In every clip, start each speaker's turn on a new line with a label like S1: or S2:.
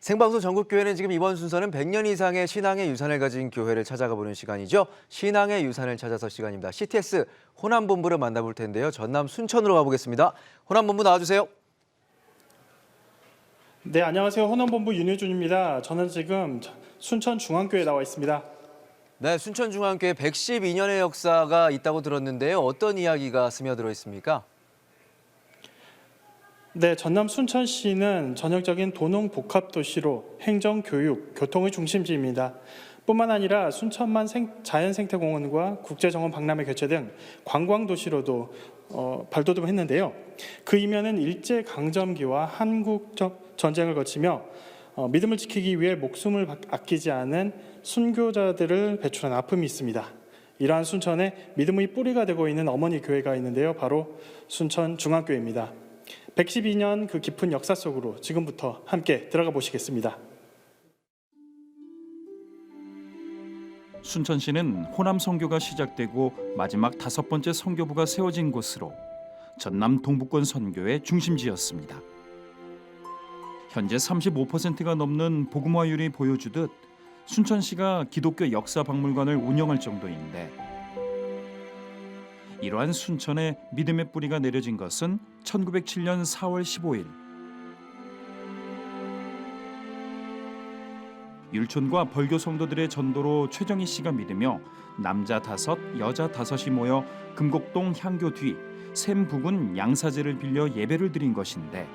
S1: 생방송 전국교회는 지금 이번 순서는 100년 이상의 신앙의 유산을 가진 교회를 찾아가 보는 시간이죠. 신앙의 유산을 찾아서 시간입니다. CTS 호남본부를 만나볼 텐데요. 전남 순천으로 가보겠습니다. 호남본부 나와주세요.
S2: 네, 안녕하세요. 호남본부 윤효준입니다. 저는 지금 순천중앙교회에 나와 있습니다.
S1: 네, 순천중앙교회 112년의 역사가 있다고 들었는데요. 어떤 이야기가 스며들어 있습니까?
S2: 네, 전남 순천시는 전형적인 도농 복합 도시로 행정, 교육, 교통의 중심지입니다. 뿐만 아니라 순천만 자연생태공원과 국제정원 박람회 개최 등 관광 도시로도 발돋움을 했는데요. 그 이면은 일제 강점기와 한국 전쟁을 거치며 믿음을 지키기 위해 목숨을 아끼지 않은 순교자들을 배출한 아픔이 있습니다. 이러한 순천에 믿음의 뿌리가 되고 있는 어머니 교회가 있는데요. 바로 순천중앙교회입니다. 112년 그 깊은 역사 속으로 지금부터 함께 들어가 보시겠습니다.
S3: 순천시는 호남 선교가 시작되고 마지막 5번째 선교부가 세워진 곳으로 전남 동부권 선교의 중심지였습니다. 현재 35%가 넘는 복음화율이 보여주듯 순천시가 기독교 역사박물관을 운영할 정도인데 이러한 순천에 믿음의 뿌리가 내려진 것은 1907년 4월 15일 율촌과 벌교 성도들의 전도로 최정희 씨가 믿으며 남자 5, 여자 5이 모여 금곡동 향교 뒤 샘부근 양사제를 빌려 예배를 드린 것인데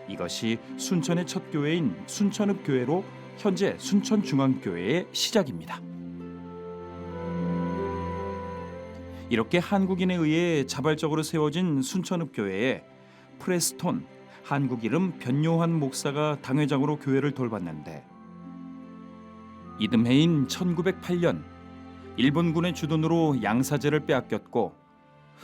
S3: 이것이 순천의 첫 교회인 순천읍교회로 현재 순천중앙교회의 시작입니다. 이렇게 한국인에 의해 자발적으로 세워진 순천읍교회에 프레스톤 한국 이름 변요한 목사가 당회장으로 교회를 돌봤는데 이듬해인 1908년 일본군의 주둔으로 양사제를 빼앗겼고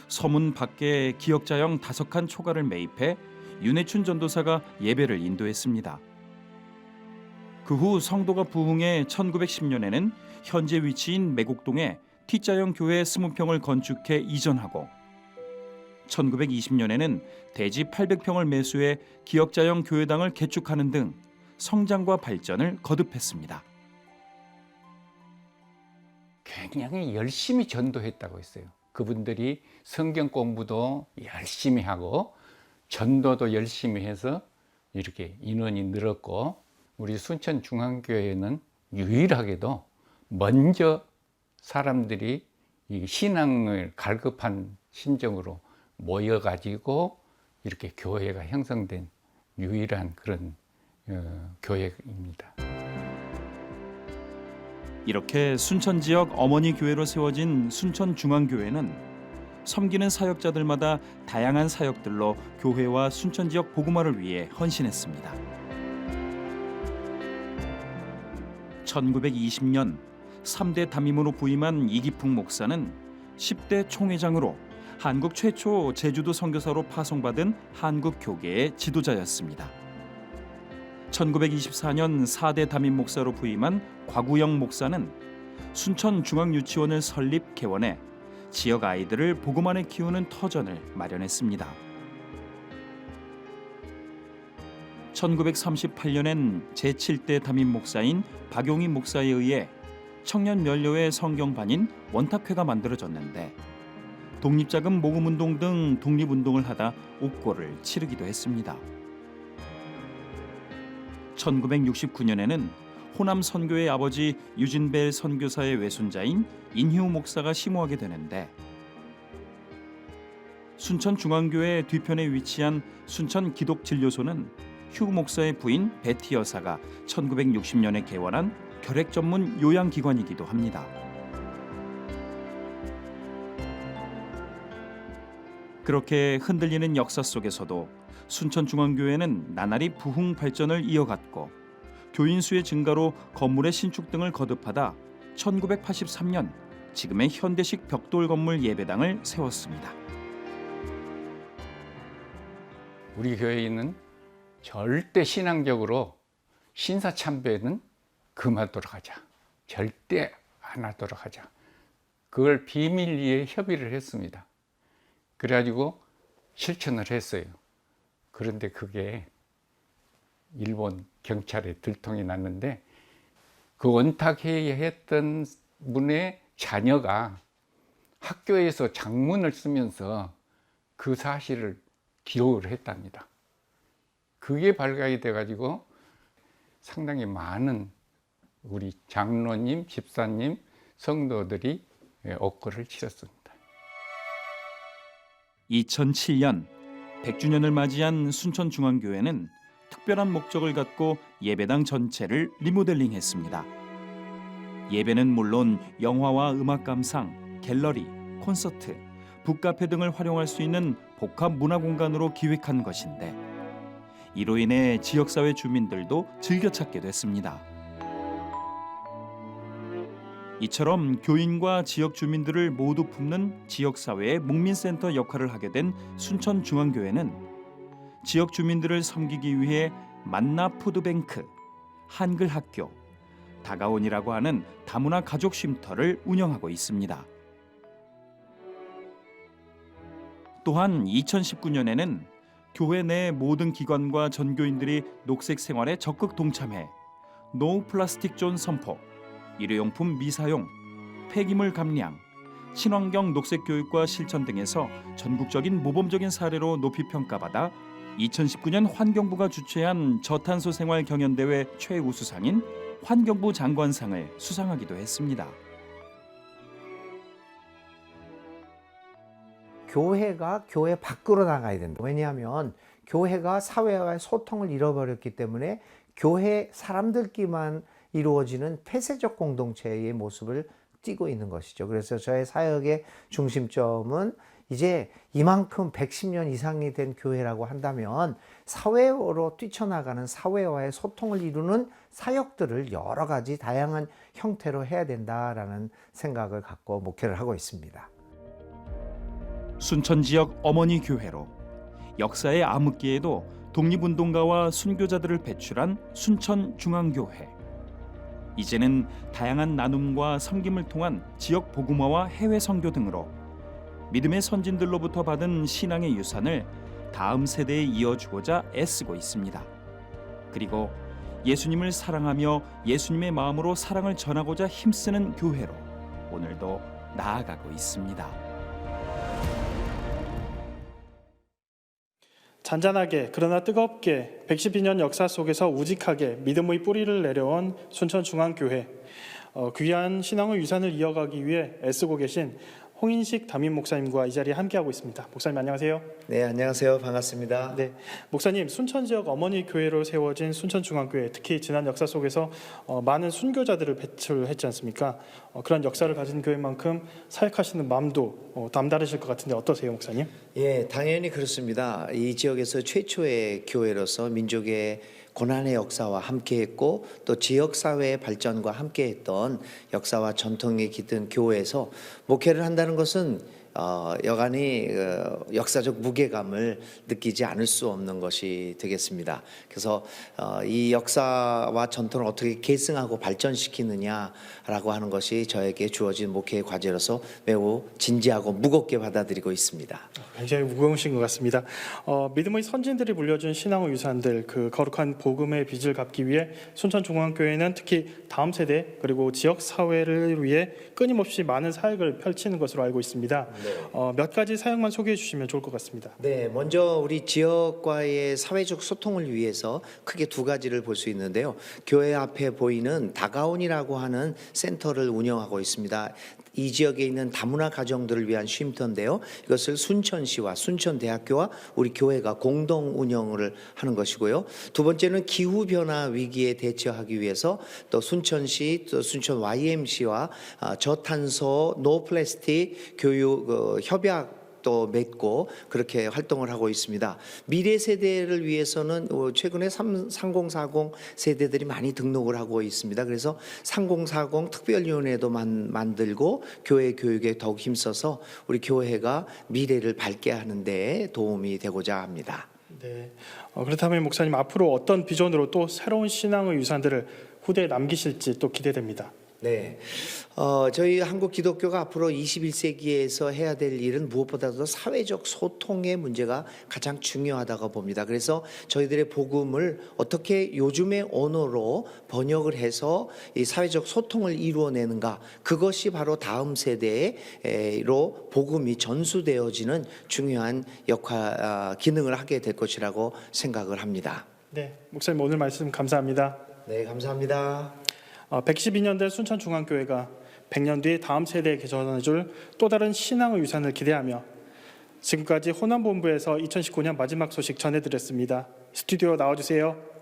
S3: 서문 밖에 기역자형 5칸 초가를 매입해 윤회춘 전도사가 예배를 인도했습니다. 그 후 성도가 부흥해 1910년에는 현재 위치인 매곡동에 T자형 교회 20평을 건축해 이전하고 1920년에는 대지 800평을 매수해 기역자형 교회당을 개축하는 등 성장과 발전을 거듭했습니다.
S4: 굉장히 열심히 전도했다고 했어요. 그분들이 성경 공부도 열심히 하고 전도도 열심히 해서 이렇게 인원이 늘었고 우리 순천중앙교회는 유일하게도 먼저 사람들이 이 신앙을 갈급한 심정으로 모여가지고 이렇게 교회가 형성된 유일한 그런 교회입니다.
S3: 이렇게 순천 지역 어머니 교회로 세워진 순천중앙교회는 섬기는 사역자들마다 다양한 사역들로 교회와 순천 지역 복음화를 위해 헌신했습니다. 1920년 3대 담임으로 부임한 이기풍 목사는 10대 총회장으로 한국 최초 제주도 선교사로 파송받은 한국 교계의 지도자였습니다. 1924년 4대 담임 목사로 부임한 곽우영 목사는 순천중앙유치원을 설립 개원해 지역 아이들을 복음 안에 키우는 터전을 마련했습니다. 1938년엔 제7대 담임 목사인 박용희 목사에 의해 청년 면료회 성경반인 원탁회가 만들어졌는데 독립자금 모금운동 등 독립운동을 하다 옥고를 치르기도 했습니다. 1969년에는 호남 선교의 아버지 유진벨 선교사의 외손자인 인휴 목사가 심호하게 되는데 순천중앙교회 뒤편에 위치한 순천기독진료소는 휴 목사의 부인 베티 여사가 1960년에 개원한 결핵 전문 요양기관이기도 합니다. 그렇게 흔들리는 역사 속에서도 순천중앙교회는 나날이 부흥 발전을 이어갔고 교인 수의 증가로 건물의 신축 등을 거듭하다 1983년 지금의 현대식 벽돌 건물 예배당을 세웠습니다.
S4: 우리 교회는 절대 신앙적으로 신사참배는 금하도록 하자. 절대 안 하도록 하자. 그걸 비밀리에 협의를 했습니다. 그래가지고 실천을 했어요. 그런데 그게 일본 경찰에 들통이 났는데 그 원탁회의했던 분의 자녀가 학교에서 장문을 쓰면서 그 사실을 기록을 했답니다. 그게 발각이 돼가지고 상당히 많은 우리 장로님, 집사님, 성도들이 옥고를 치렀습니다.
S3: 2007년 100주년을 맞이한 순천중앙교회는 특별한 목적을 갖고 예배당 전체를 리모델링했습니다. 예배는 물론 영화와 음악 감상, 갤러리, 콘서트, 북카페 등을 활용할 수 있는 복합 문화 공간으로 기획한 것인데 이로 인해 지역사회 주민들도 즐겨 찾게 됐습니다. 이처럼 교인과 지역 주민들을 모두 품는 지역사회의 국민센터 역할을 하게 된 순천중앙교회는 지역 주민들을 섬기기 위해 만나 푸드뱅크, 한글학교, 다가온이라고 하는 다문화 가족 쉼터를 운영하고 있습니다. 또한 2019년에는 교회 내 모든 기관과 전교인들이 녹색 생활에 적극 동참해 노 플라스틱 존 선포, 일회용품 미사용, 폐기물 감량, 친환경 녹색 교육과 실천 등에서 전국적인 모범적인 사례로 높이 평가받아 2019년 환경부가 주최한 저탄소 생활 경연대회 최우수상인 환경부 장관상을 수상하기도 했습니다.
S5: 교회가 교회 밖으로 나가야 된다. 왜냐하면 교회가 사회와의 소통을 잃어버렸기 때문에 교회 사람들끼리만 이루어지는 폐쇄적 공동체의 모습을 띠고 있는 것이죠. 그래서 저의 사역의 중심점은 이제 이만큼 110년 이상이 된 교회라고 한다면 사회로 뛰쳐나가는 사회와의 소통을 이루는 사역들을 여러 가지 다양한 형태로 해야 된다라는 생각을 갖고 목회를 하고 있습니다.
S3: 순천 지역 어머니 교회로 역사의 암흑기에도 독립운동가와 순교자들을 배출한 순천중앙교회. 이제는 다양한 나눔과 섬김을 통한 지역 복음화와 해외 선교 등으로 믿음의 선진들로부터 받은 신앙의 유산을 다음 세대에 이어주고자 애쓰고 있습니다. 그리고 예수님을 사랑하며 예수님의 마음으로 사랑을 전하고자 힘쓰는 교회로 오늘도 나아가고 있습니다.
S2: 잔잔하게 그러나 뜨겁게 112년 역사 속에서 우직하게 믿음의 뿌리를 내려온 순천중앙교회, 귀한 신앙의 유산을 이어가기 위해 애쓰고 계신 홍인식 담임 목사님과 이 자리에 함께하고 있습니다. 목사님 안녕하세요.
S5: 네, 안녕하세요. 반갑습니다.
S2: 네, 목사님, 순천 지역 어머니 교회로 세워진 순천중앙교회, 특히 지난 역사 속에서 많은 순교자들을 배출했지 않습니까? 그런 역사를 가진 교회만큼 사역하시는 마음도 남다르실 것 같은데 어떠세요, 목사님?
S6: 예, 당연히 그렇습니다. 이 지역에서 최초의 교회로서 민족의 고난의 역사와 함께했고 또 지역사회의 발전과 함께했던 역사와 전통이 깃든 교회에서 목회를 한다는 것은 여간히 역사적 무게감을 느끼지 않을 수 없는 것이 되겠습니다. 그래서 이 역사와 전통을 어떻게 계승하고 발전시키느냐라고 하는 것이 저에게 주어진 목회의 과제로서 매우 진지하고 무겁게 받아들이고 있습니다.
S2: 굉장히 무거우신 것 같습니다. 믿음의 선진들이 물려준 신앙의 유산들, 그 거룩한 복음의 빚을 갚기 위해 순천중앙교회는 특히 다음 세대 그리고 지역 사회를 위해 끊임없이 많은 사역을 펼치는 것으로 알고 있습니다. 몇 가지 사역만 소개해 주시면 좋을 것 같습니다.
S6: 네, 먼저 우리 지역과의 사회적 소통을 위해서 크게 두 가지를 볼 수 있는데요. 교회 앞에 보이는 다가온이라고 하는 센터를 운영하고 있습니다. 이 지역에 있는 다문화 가정들을 위한 쉼터인데요. 이것을 순천시와 순천대학교와 우리 교회가 공동 운영을 하는 것이고요. 두 번째는 기후변화 위기에 대처하기 위해서 또 순천시, 또 순천 YMC와 저탄소, 노플라스틱 교육 협약 또 맺고 그렇게 활동을 하고 있습니다. 미래 세대를 위해서는 최근에 3040 세대들이 많이 등록을 하고 있습니다. 그래서 3040 특별위원회도 만들고 교회 교육에 더욱 힘써서 우리 교회가 미래를 밝게 하는 데 도움이 되고자 합니다.
S2: 네. 그렇다면 목사님 앞으로 어떤 비전으로 또 새로운 신앙의 유산들을 후대에 남기실지 또 기대됩니다.
S6: 네. 저희 한국 기독교가 앞으로 21세기에서 해야 될 일은 무엇보다도 사회적 소통의 문제가 가장 중요하다고 봅니다. 그래서 저희들의 복음을 어떻게 요즘의 언어로 번역을 해서 이 사회적 소통을 이루어내는가, 그것이 바로 다음 세대로 복음이 전수되어지는 중요한 기능을 하게 될 것이라고 생각을 합니다.
S2: 네, 목사님 오늘 말씀 감사합니다.
S6: 네, 감사합니다.
S2: 112년 된 순천중앙교회가 100년 뒤 다음 세대에게 전해줄 또 다른 신앙의 유산을 기대하며 지금까지 호남본부에서 2019년 마지막 소식 전해드렸습니다. 스튜디오 나와주세요.